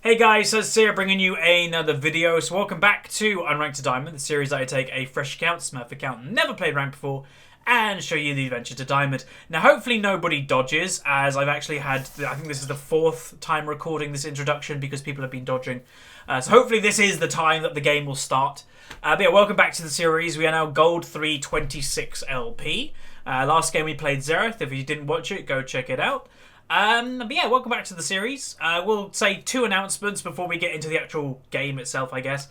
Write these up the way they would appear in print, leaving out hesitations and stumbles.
Hey guys, so it's here bringing you another video. So welcome back to Unranked to Diamond, the series that I take a fresh account, Smurf account, never played ranked before, and show you the adventure to Diamond. Now hopefully nobody dodges, as I've actually had, I think this is the 4th time recording this introduction because people have been dodging. So hopefully this is the time that the game will start. But yeah, welcome back to the series. We are now Gold 326 LP. Last game we played Xerath. If you didn't watch it, go check it out. But yeah, welcome back to the series. We'll say 2 announcements before we get into the actual game itself, I guess.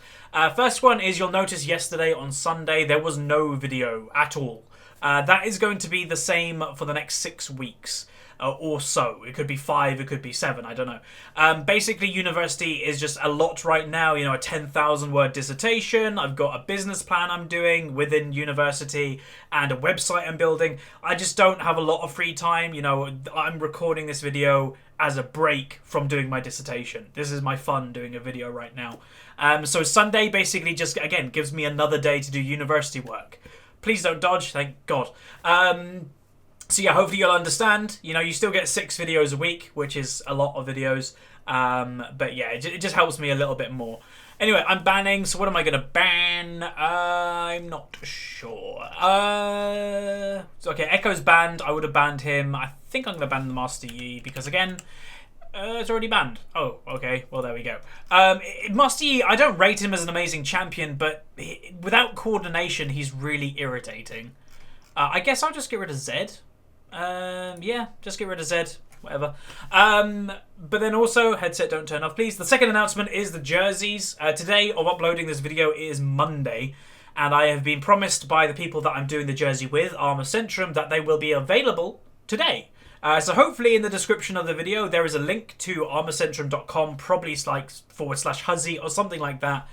First one is you'll notice yesterday on Sunday there was no video at all. That is going to be the same for the next 6 weeks or so. It could be 5, it could be 7, I don't know. Basically, university is just a lot right now. You know, a 10,000 word dissertation. I've got a business plan I'm doing within university and a website I'm building. I just don't have a lot of free time. You know, I'm recording this video as a break from doing my dissertation. This is my fun doing a video right now. So Sunday basically just, again, gives me another day to do university work. Please don't dodge, thank God. So yeah, hopefully you'll understand. You know, you still get 6 videos a week, which is a lot of videos. But yeah, it just helps me a little bit more. Anyway, I'm banning. So what am I going to ban? I'm not sure. So okay, Echo's banned. I would have banned him. I think I'm going to ban the Master Yi because, again, it's already banned. Oh, okay. Well, there we go. Master Yi, I don't rate him as an amazing champion, but without coordination, he's really irritating. I guess I'll just get rid of Zed. Yeah, just get rid of Zed. Whatever. But then also, headset don't turn off, please. The second announcement is the jerseys. Today, of uploading this video, is Monday. And I have been promised by the people that I'm doing the jersey with, Armour Centrum, that they will be available today. So hopefully in the description of the video, there is a link to armourcentrum.com, probably like /Huzzy or something like that.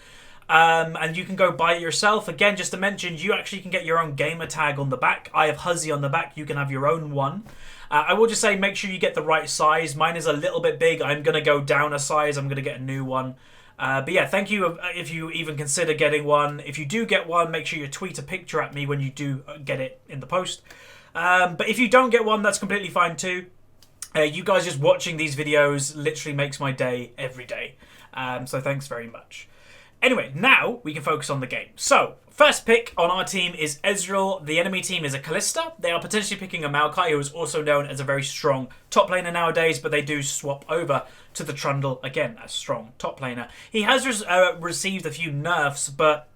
And you can go buy it yourself. Again, just to mention, you actually can get your own gamer tag on the back. I have Huzzy on the back. You can have your own one. I will just say make sure you get the right size. Mine is a little bit big. I'm going to go down a size. I'm going to get a new one. But yeah, thank you if you even consider getting one. If you do get one, make sure you tweet a picture at me when you do get it in the post. But if you don't get one, that's completely fine too. You guys just watching these videos literally makes my day every day. So thanks very much. Anyway, now we can focus on the game. So, first pick on our team is Ezreal. The enemy team is a Kalista. They are potentially picking a Maokai, who is also known as a very strong top laner nowadays, but they do swap over to the Trundle, again, a strong top laner. He has received a few nerfs, but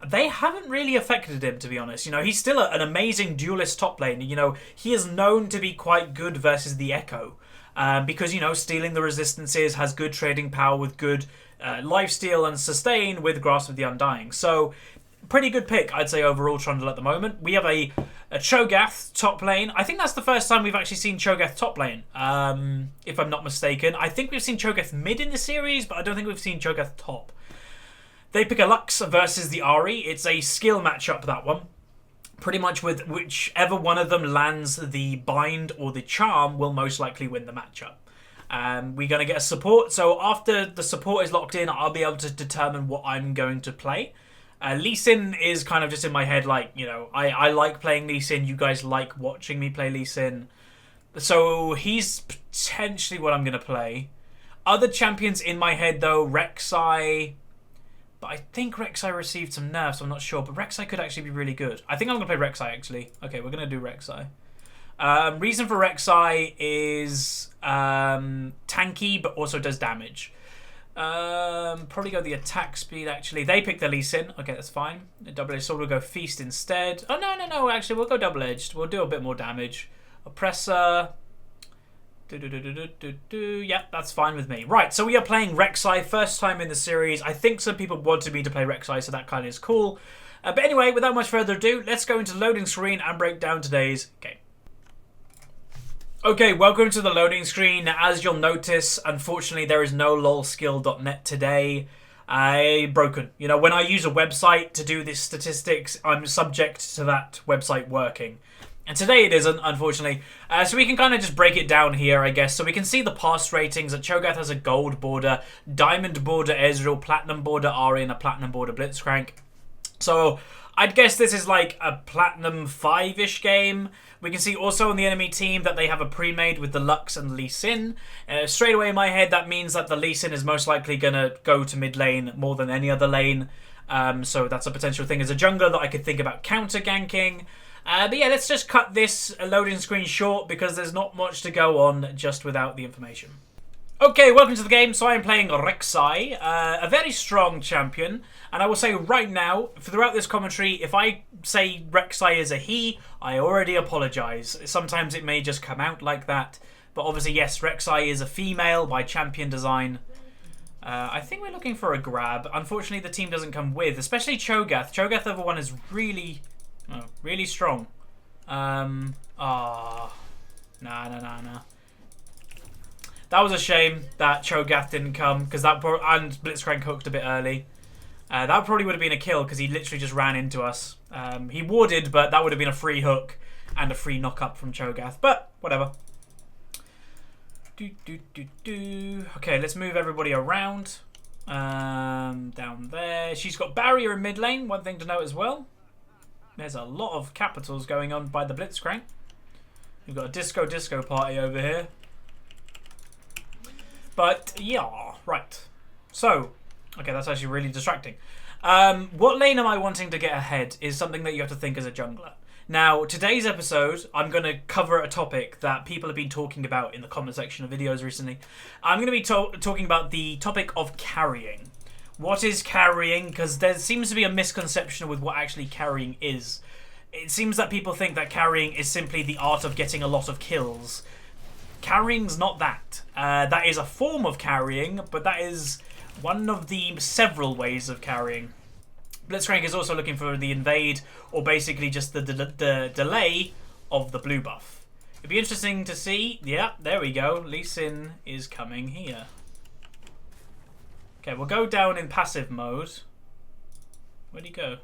they haven't really affected him, to be honest. You know, he's still an amazing duelist top laner. You know, he is known to be quite good versus the Echo. Because, you know, stealing the resistances, has good trading power with good lifesteal and sustain with Grasp of the Undying. So, pretty good pick, I'd say, overall, Trundle at the moment. We have a Cho'Gath top lane. I think that's the first time we've actually seen Cho'Gath top lane, if I'm not mistaken. I think we've seen Cho'Gath mid in the series, but I don't think we've seen Cho'Gath top. They pick a Lux versus the Ahri. It's a skill matchup, that one. Pretty much with whichever one of them lands the bind or the charm will most likely win the matchup. We're going to get a support. So after the support is locked in, I'll be able to determine what I'm going to play. Lee Sin is kind of just in my head, like, you know, I like playing Lee Sin. You guys like watching me play Lee Sin. So he's potentially what I'm going to play. Other champions in my head, though, Rek'Sai. But I think Rek'Sai received some nerfs, I'm not sure. But Rek'Sai could actually be really good. I think I'm going to play Rek'Sai, actually. Okay, we're going to do Rek'Sai. Reason for Rek'Sai is tanky, but also does damage. Probably go the attack speed, actually. They pick the Lee Sin. Okay, that's fine. Double-edged sword will go Feast instead. Oh, no. Actually, we'll go double-edged. We'll do a bit more damage. Oppressor. Yeah, that's fine with me. Right, so we are playing Rek'Sai, first time in the series. I think some people wanted me to play Rek'Sai, so that kind of is cool. But anyway, without much further ado, let's go into loading screen and break down today's game. Okay, welcome to the loading screen. As you'll notice, unfortunately, there is no lolskill.net today. Broken. You know, when I use a website to do these statistics, I'm subject to that website working. And today it isn't, unfortunately. So we can kind of just break it down here, I guess. So we can see the past ratings that Cho'Gath has a gold border, diamond border Ezreal, platinum border Ahri, and a platinum border Blitzcrank. So I'd guess this is like a Platinum 5-ish game. We can see also on the enemy team that they have a pre-made with the Lux and Lee Sin. Straight away in my head, that means that the Lee Sin is most likely going to go to mid lane more than any other lane. So that's a potential thing as a jungler that I could think about counter-ganking. But yeah, let's just cut this loading screen short because there's not much to go on just without the information. Okay, welcome to the game. So I am playing Rek'Sai, a very strong champion. And I will say right now, throughout this commentary, if I say Rek'Sai is a he, I already apologise. Sometimes it may just come out like that. But obviously, yes, Rek'Sai is a female by champion design. I think we're looking for a grab. Unfortunately, the team doesn't come with, especially Cho'Gath. Cho'Gath level 1 is really strong. Nah. That was a shame that Cho'Gath didn't come, because and Blitzcrank hooked a bit early. That probably would have been a kill, because he literally just ran into us. He warded, but that would have been a free hook and a free knock-up from Cho'Gath. But, whatever. Okay, let's move everybody around. Down there. She's got barrier in mid lane, one thing to note as well. There's a lot of capitals going on by the Blitzcrank. We've got a disco party over here. But, yeah, right. So, okay, that's actually really distracting. What lane am I wanting to get ahead is something that you have to think as a jungler. Now, today's episode, I'm going to cover a topic that people have been talking about in the comment section of videos recently. I'm going to be talking about the topic of carrying. What is carrying? Because there seems to be a misconception with what actually carrying is. It seems that people think that carrying is simply the art of getting a lot of kills. Carrying's not that. That is a form of carrying, but that is one of the several ways of carrying. Blitzcrank is also looking for the invade, or basically just the delay of the blue buff. It'd be interesting to see. Yeah, there we go. Lee Sin is coming here. Okay, we'll go down in passive mode. Where'd he go?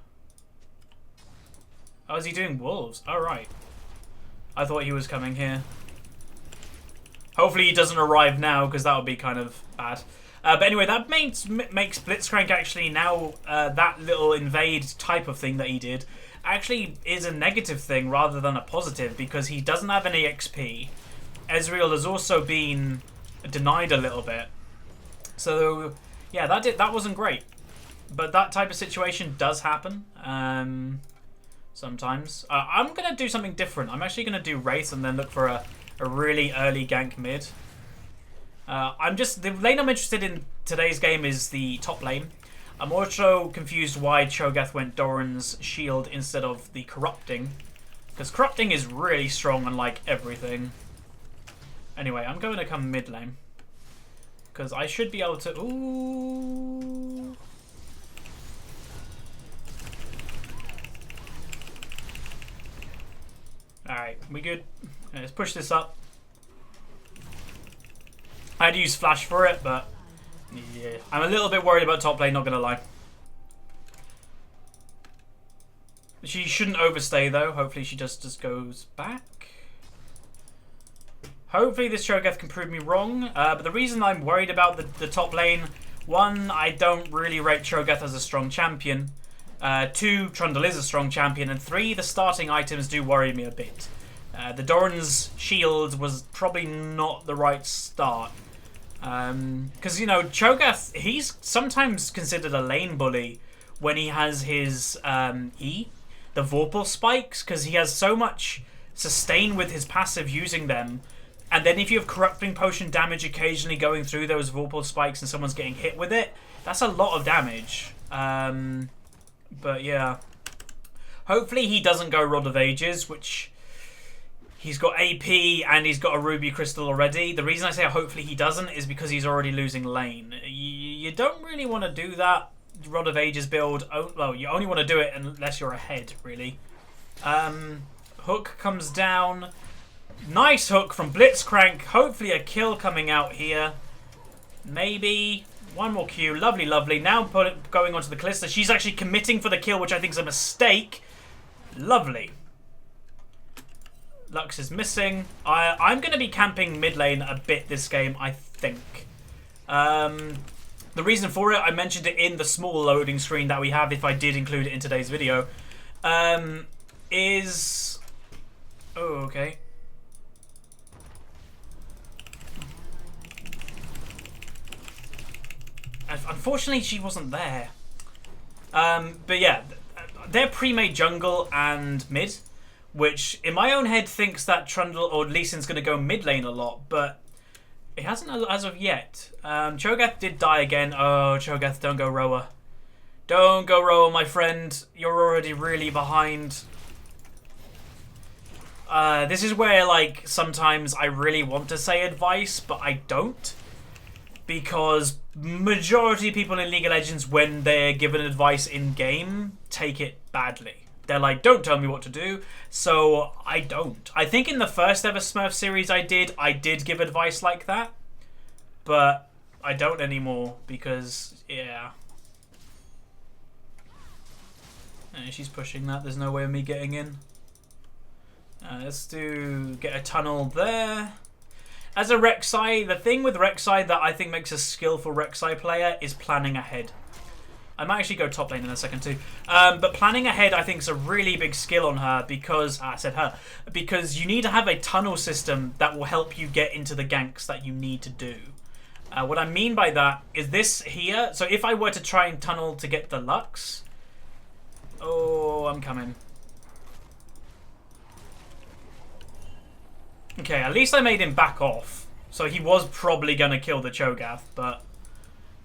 Oh, is he doing wolves? Oh, right. I thought he was coming here. Hopefully he doesn't arrive now, because that would be kind of bad. But anyway, that makes Blitzcrank actually now, that little invade type of thing that he did, actually is a negative thing rather than a positive, because he doesn't have any XP. Ezreal has also been denied a little bit. So, yeah, that wasn't great. But that type of situation does happen sometimes. I'm going to do something different. I'm actually going to do Wraith and then look for a really early gank mid. The lane I'm interested in today's game is the top lane. I'm also confused why Cho'Gath went Doran's shield instead of the corrupting, because corrupting is really strong unlike everything. Anyway, I'm going to come mid lane because I should be able to. Ooh. Alright, we good? Let's push this up. I had to use flash for it, but yeah. I'm a little bit worried about top lane, not going to lie. She shouldn't overstay, though. Hopefully she just goes back. Hopefully this Cho'Gath can prove me wrong. But the reason I'm worried about the top lane, one, I don't really rate Cho'Gath as a strong champion. Two, Trundle is a strong champion. And three, the starting items do worry me a bit. The Doran's shield was probably not the right start. Because, you know, Cho'Gath, he's sometimes considered a lane bully when he has his E, the Vorpal spikes, because he has so much sustain with his passive using them. And then if you have Corrupting Potion damage occasionally going through those Vorpal spikes and someone's getting hit with it, that's a lot of damage. But yeah. Hopefully he doesn't go Rod of Ages, which... He's got AP and he's got a Ruby Crystal already. The reason I say hopefully he doesn't is because he's already losing lane. You don't really want to do that Rod of Ages build. Well, you only want to do it unless you're ahead, really. Hook comes down. Nice hook from Blitzcrank. Hopefully a kill coming out here. Maybe. One more Q. Lovely, lovely. Now going on to the Kalista. She's actually committing for the kill, which I think is a mistake. Lovely. Lux is missing. I'm going to be camping mid lane a bit this game, I think. The reason for it, I mentioned it in the small loading screen that we have if I did include it in today's video. is... Oh, okay. Unfortunately, she wasn't there. But yeah, they're pre-made jungle and mid, which in my own head thinks that Trundle or Lee Sin's going to go mid lane a lot, but it hasn't as of yet. Cho'Gath did die again. Oh, Cho'Gath, don't go Roa. Don't go Roa, my friend. You're already really behind. This is where, like, sometimes I really want to say advice, but I don't. Because majority of people in League of Legends, when they're given advice in-game, take it badly. They're like, don't tell me what to do. So I don't. I think in the first ever Smurf series I did give advice like that. But I don't anymore because, yeah. She's pushing that. There's no way of me getting in. Let's get a tunnel there. As a Rek'Sai, the thing with Rek'Sai that I think makes a skillful Rek'Sai player is planning ahead. I might actually go top lane in a second too. But planning ahead I think is a really big skill on her because, I said her, because you need to have a tunnel system that will help you get into the ganks that you need to do. What I mean by that is this here. So if I were to try and tunnel to get the Lux... Oh, I'm coming. Okay, at least I made him back off. So he was probably going to kill the Cho'Gath, but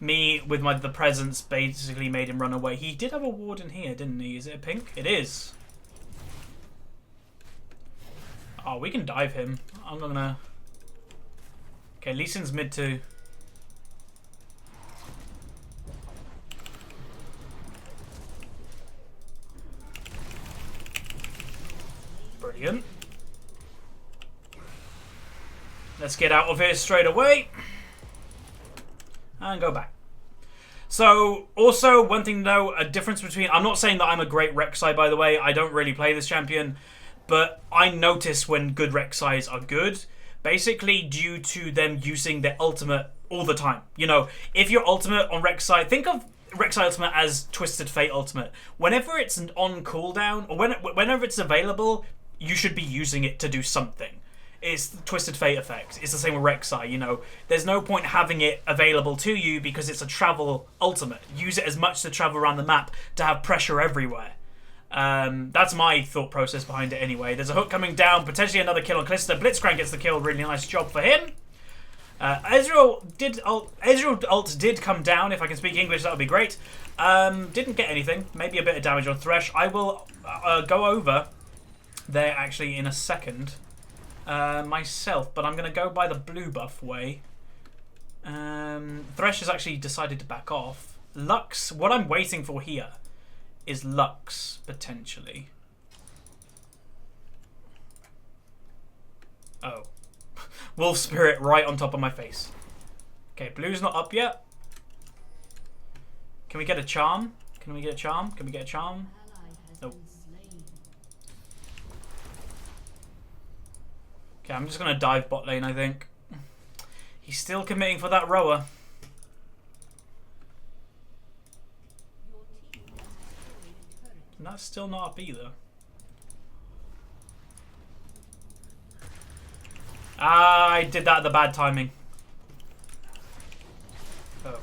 me, with the presence, basically made him run away. He did have a ward in here, didn't he? Is it a pink? It is. Oh, we can dive him. I'm not gonna... Okay, Lee Sin's mid too. Brilliant. Let's get out of here straight away. And go back. So, also, one thing to know, a difference between... I'm not saying that I'm a great Rek'Sai, by the way. I don't really play this champion. But I notice when good Rek'Sais are good, basically due to them using their ultimate all the time. You know, if your ultimate on Rek'Sai... Think of Rek'Sai ultimate as Twisted Fate ultimate. Whenever it's on cooldown, or whenever it's available, you should be using it to do something. It's the Twisted Fate effect. It's the same with Rek'Sai, you know. There's no point having it available to you because it's a travel ultimate. Use it as much to travel around the map to have pressure everywhere. That's my thought process behind it anyway. There's a hook coming down, potentially another kill on Kalista. Blitzcrank gets the kill, really nice job for him. Ezreal ult did come down. If I can speak English, that would be great. Didn't get anything. Maybe a bit of damage on Thresh. I will go over there actually in a second. Myself, but I'm going to go by the blue buff way. Thresh has actually decided to back off. Lux, what I'm waiting for here is Lux, potentially. Oh. Wolf Spirit right on top of my face. Okay, blue's not up yet. Can we get a charm? Can we get a charm? Can we get a charm? Nope. Okay, I'm just going to dive bot lane, I think. He's still committing for that rower. And that's still not up either. Ah, I did that at the bad timing. Oh.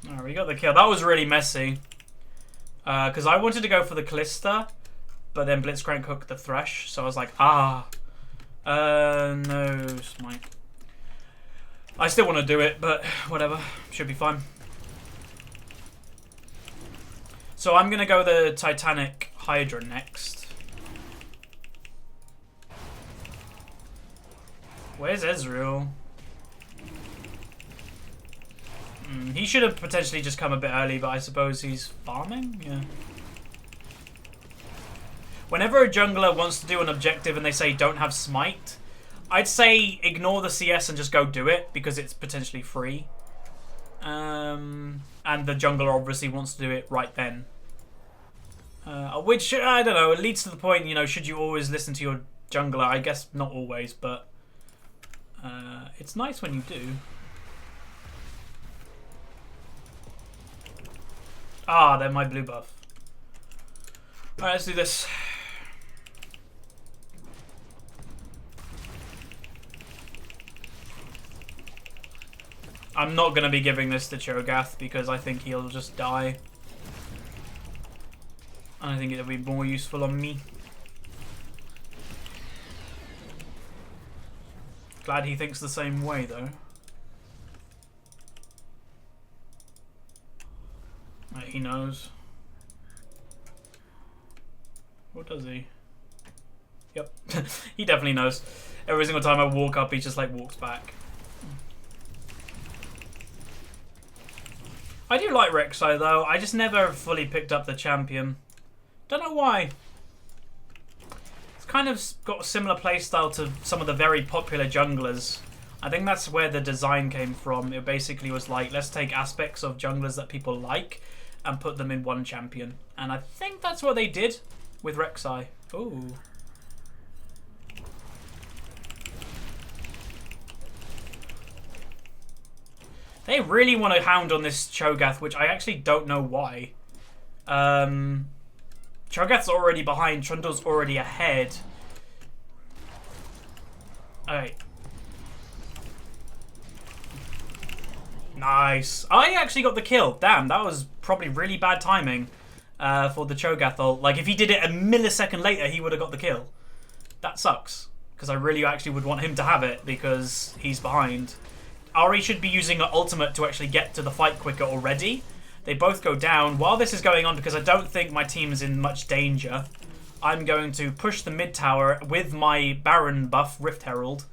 Alright, we got the kill. That was really messy. Because I wanted to go for the Kalista, but then Blitzcrank hooked the Thresh, so I was like, no, Smite. I still want to do it, but whatever. Should be fine. So I'm going to go the Titanic Hydra next. Where's Ezreal? He should have potentially just come a bit early, but I suppose he's farming? Yeah. Whenever a jungler wants to do an objective and they say don't have smite, I'd say ignore the CS and just go do it because it's potentially free. And the jungler obviously wants to do it right then. Which, I don't know, it leads to the point, you know, should you always listen to your jungler? I guess not always, but it's nice when you do. Ah, they're my blue buff. Alright, let's do this. I'm not going to be giving this to Cho'Gath because I think he'll just die. And I think it'll be more useful on me. Glad he thinks the same way, though. He knows. What does he? Yep. He definitely knows. Every single time I walk up, he just like walks back. I do like Rek'Sai though. I just never fully picked up the champion. Don't know why. It's kind of got a similar playstyle to some of the very popular junglers. I think that's where the design came from. It basically was like, let's take aspects of junglers that people like and put them in one champion. And I think that's what they did with Rek'Sai. Ooh. They really want to hound on this Cho'Gath, which I actually don't know why. Cho'Gath's already behind. Trundle's already ahead. Alright. Nice. I actually got the kill. Damn, that was probably really bad timing for the Cho'Gath ult. Like, if he did it a millisecond later, he would have got the kill. That sucks. Because I really actually would want him to have it because he's behind. Ari should be using her ultimate to actually get to the fight quicker already. They both go down. While this is going on, because I don't think my team is in much danger, I'm going to push the mid tower with my Baron buff, Rift Herald,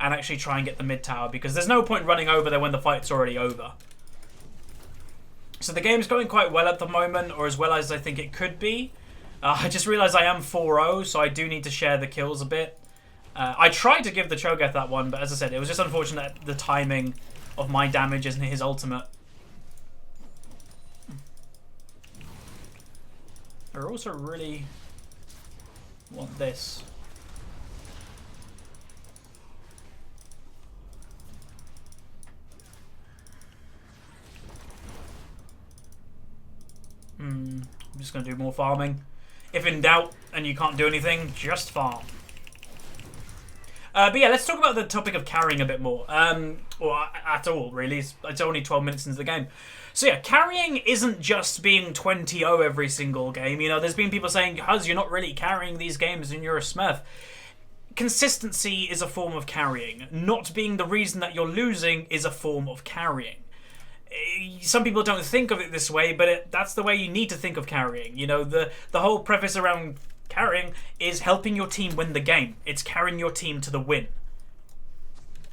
and actually try and get the mid tower, because there's no point running over there when the fight's already over. So the game's going quite well at the moment, or as well as I think it could be. I just realised I am 4-0, so I do need to share the kills a bit. I tried to give the Cho'Gath that one, but as I said, it was just unfortunate the timing of my damage and his ultimate. I also really want this. I'm just going to do more farming. If in doubt and you can't do anything, just farm. But yeah, let's talk about the topic of carrying a bit more. Or at all, really. It's only 12 minutes into the game. So yeah, carrying isn't just being 20-0 every single game. You know, there's been people saying, Huz, you're not really carrying these games and you're a smurf. Consistency is a form of carrying. Not being the reason that you're losing is a form of carrying. Some people don't think of it this way, but that's the way you need to think of carrying. You know, the whole preface around carrying is helping your team win the game. It's carrying your team to the win.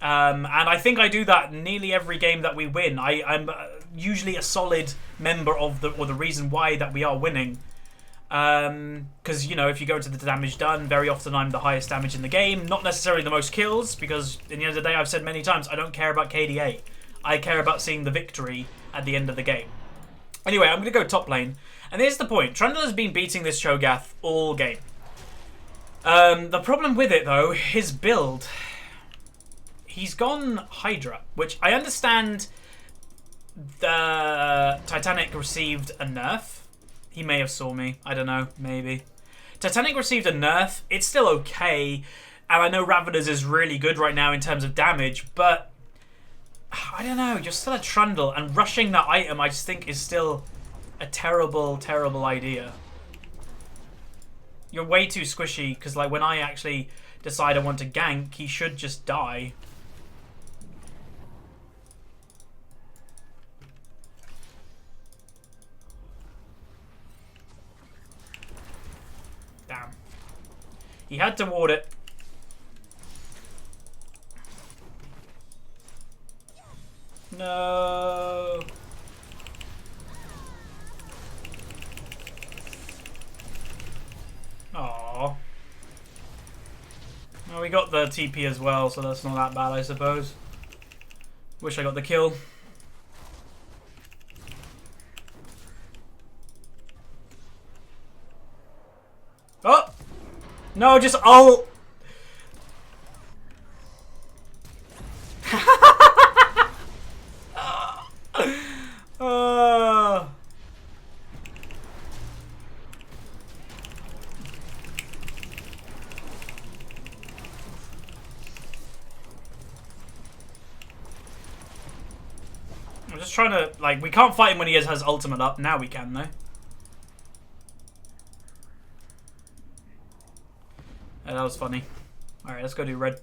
And I think I do that nearly every game that we win. I'm usually a solid member of the reason why that we are winning. Because, you know, if you go to the damage done, very often I'm the highest damage in the game. Not necessarily the most kills, because in the end of the day, I've said many times, I don't care about KDA. I care about seeing the victory at the end of the game. Anyway, I'm going to go top lane. And here's the point. Trundle has been beating this Cho'Gath all game. The problem with it, though, his build. He's gone Hydra, which I understand the Titanic received a nerf. He may have saw me. I don't know. Maybe. Titanic received a nerf. It's still okay. And I know Ravenous is really good right now in terms of damage, but I don't know. You're still a Trundle, and rushing that item I just think is still a terrible, terrible idea. You're way too squishy, because like when I actually decide I want to gank, he should just die. Damn. He had to ward it. No. Aww. Well, we got the TP as well, so that's not that bad, I suppose. Wish I got the kill. No, just ult. I'm just trying to, like, we can't fight him when he has ultimate up. Now we can, though. Yeah, that was funny. Alright, let's go do red.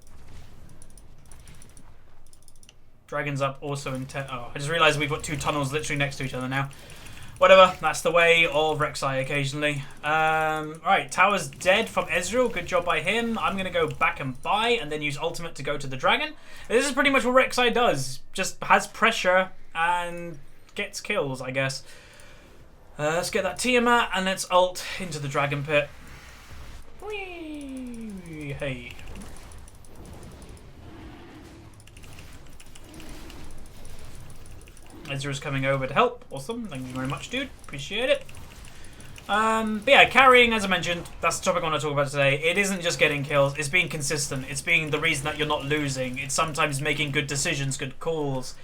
Dragon's up also in 10. Oh, I just realised we've got two tunnels literally next to each other now. Whatever, that's the way of Rek'Sai occasionally. Alright, tower's dead from Ezreal. Good job by him. I'm going to go back and buy and then use ultimate to go to the dragon. This is pretty much what Rek'Sai does. Just has pressure and gets kills, I guess. Let's get that Tiamat and let's ult into the dragon pit. Whee! Hey. Ezra's coming over to help. Awesome. Thank you very much, dude. Appreciate it. But yeah, carrying, as I mentioned, that's the topic I want to talk about today. It isn't just getting kills. It's being consistent. It's being the reason that you're not losing. It's sometimes making good decisions, good calls.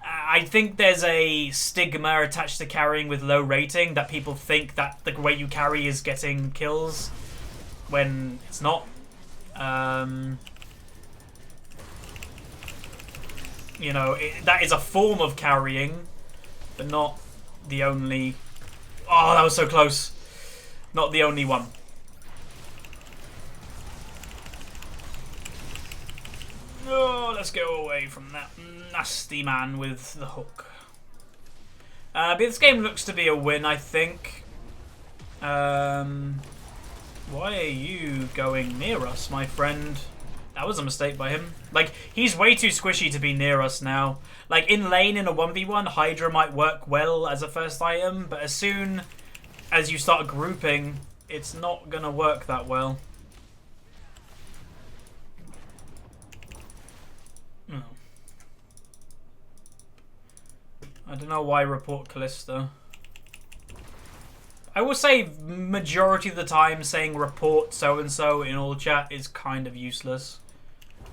I think there's a stigma attached to carrying with low rating that people think that the way you carry is getting kills when it's not. You know, that is a form of carrying, but not the only... Oh, that was so close. Not the only one. Oh, let's go away from that nasty man with the hook. But this game looks to be a win, I think. Why are you going near us, my friend? That was a mistake by him. Like, he's way too squishy to be near us now. Like, in lane in a 1v1, Hydra might work well as a first item, but as soon as you start grouping, it's not going to work that well. Oh. I don't know why report Kalista. I will say majority of the time saying report so-and-so in all chat is kind of useless.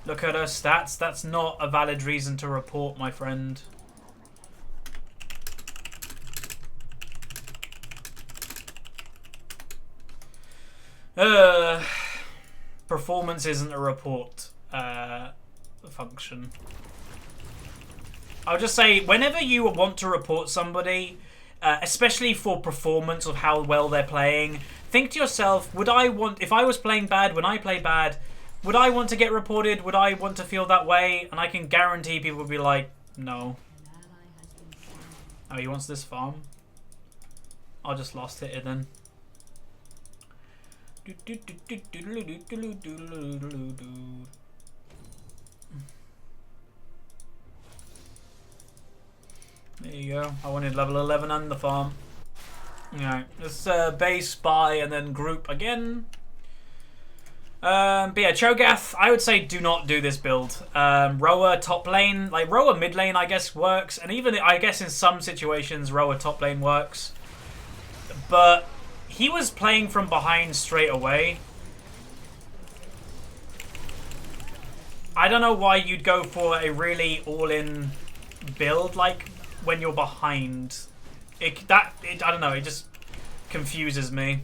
Look at her stats. That's not a valid reason to report, my friend. Performance isn't a report function. I'll just say, whenever you want to report somebody, especially for performance of how well they're playing, think to yourself, would I want, if I was playing bad, when I play bad, would I want to get reported? Would I want to feel that way? And I can guarantee people would be like, no. Oh, he wants this farm? I'll just last hit it then. There you go. I wanted level 11 and the farm. Alright, let's base, buy, and then group again. But yeah, Cho'Gath, I would say do not do this build. Roa top lane, like Roa mid lane I guess works, and even I guess in some situations Roa top lane works. But he was playing from behind straight away. I don't know why you'd go for a really all-in build like when you're behind. I don't know, it just confuses me.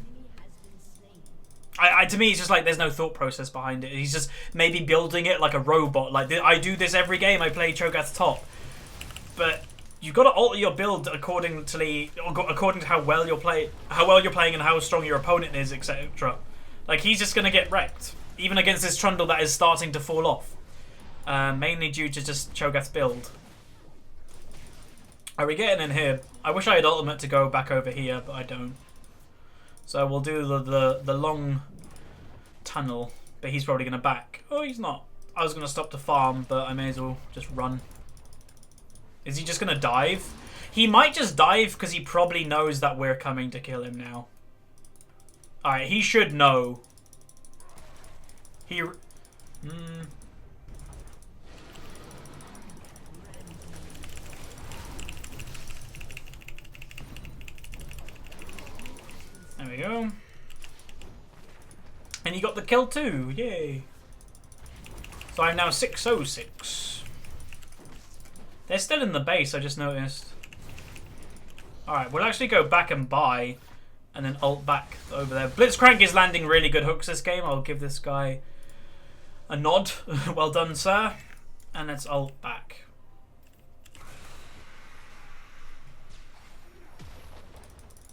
To me, it's just like there's no thought process behind it. He's just maybe building it like a robot. Like, I do this every game. I play Cho'Gath top. But you've got to alter your build according to how well you're playing and how strong your opponent is, etc. Like, he's just gonna get wrecked, even against this Trundle that is starting to fall off, mainly due to just Cho'Gath's build. Are we getting in here? I wish I had ultimate to go back over here, but I don't. So we'll do the long tunnel, but he's probably going to back. Oh, he's not. I was going to stop to farm, but I may as well just run. Is he just going to dive? He might just dive because he probably knows that we're coming to kill him now. Alright, he should know. There we go. And you got the kill too. Yay. So I'm now 606. They're still in the base, I just noticed. Alright, we'll actually go back and buy. And then ult back over there. Blitzcrank is landing really good hooks this game. I'll give this guy a nod. Well done, sir. And let's ult back.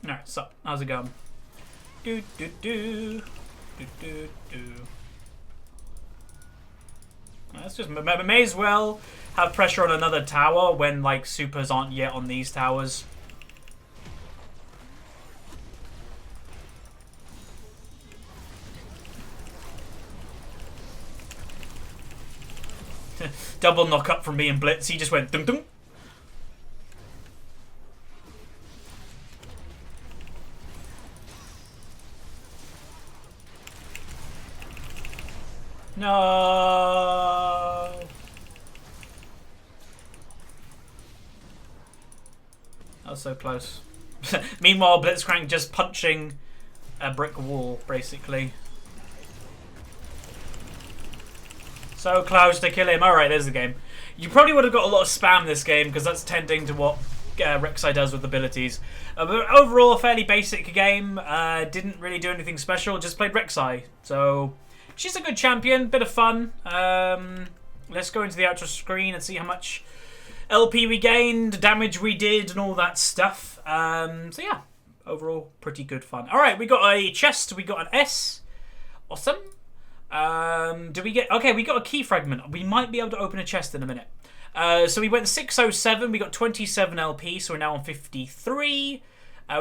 Alright, so how's it going? Do do do do do do. Let's just may as well have pressure on another tower when like supers aren't yet on these towers. Double knock up from me and Blitz. He just went dum dum. No. That was so close. Meanwhile, Blitzcrank just punching a brick wall, basically. So close to kill him. Alright, there's the game. You probably would have got a lot of spam this game, because that's tending to what Rek'Sai does with abilities. But overall, a fairly basic game. Didn't really do anything special, just played Rek'Sai. So, she's a good champion, bit of fun. Let's go into the outro screen and see how much LP we gained, damage we did, and all that stuff. So yeah, overall, pretty good fun. Alright, we got a chest, we got an S. Awesome. Do we get... Okay, we got a key fragment. We might be able to open a chest in a minute. So we went 607. We got 27 LP, so we're now on 53.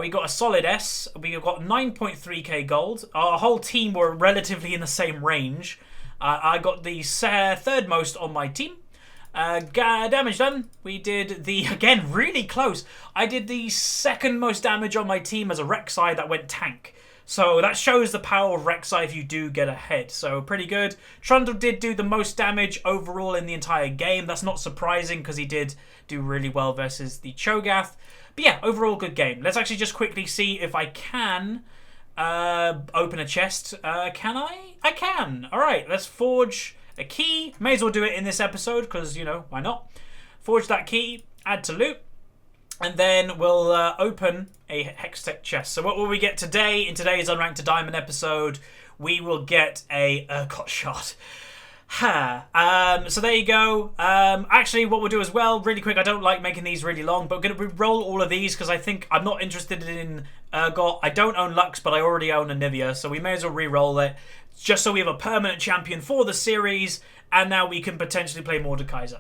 We got a solid S. We got 9.3k gold. Our whole team were relatively in the same range. I got the third most on my team. Damage done. We did the... Again, really close. I did the second most damage on my team as a Rek'Sai that went tank. So that shows the power of Rek'Sai if you do get ahead. So pretty good. Trundle did do the most damage overall in the entire game. That's not surprising because he did do really well versus the Cho'Gath. But yeah, overall good game. Let's actually just quickly see if I can open a chest. Can I? I can. All right, let's forge a key. May as well do it in this episode because, you know, why not? Forge that key, add to loot. And then we'll open a Hextech chest. So what will we get today? In today's Unranked to Diamond episode, we will get a Urgot shot. So there you go. Actually, what we'll do as well, really quick, I don't like making these really long, but we're going to re-roll all of these because I think I'm not interested in Urgot. I don't own Lux, but I already own a Nivea, so we may as well re-roll it just so we have a permanent champion for the series, and now we can potentially play Mordekaiser.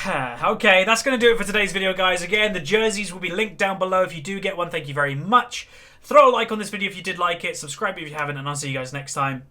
Okay, that's going to do it for today's video, guys. Again, the jerseys will be linked down below if you do get one. Thank you very much. Throw a like on this video if you did like it. Subscribe if you haven't, and I'll see you guys next time.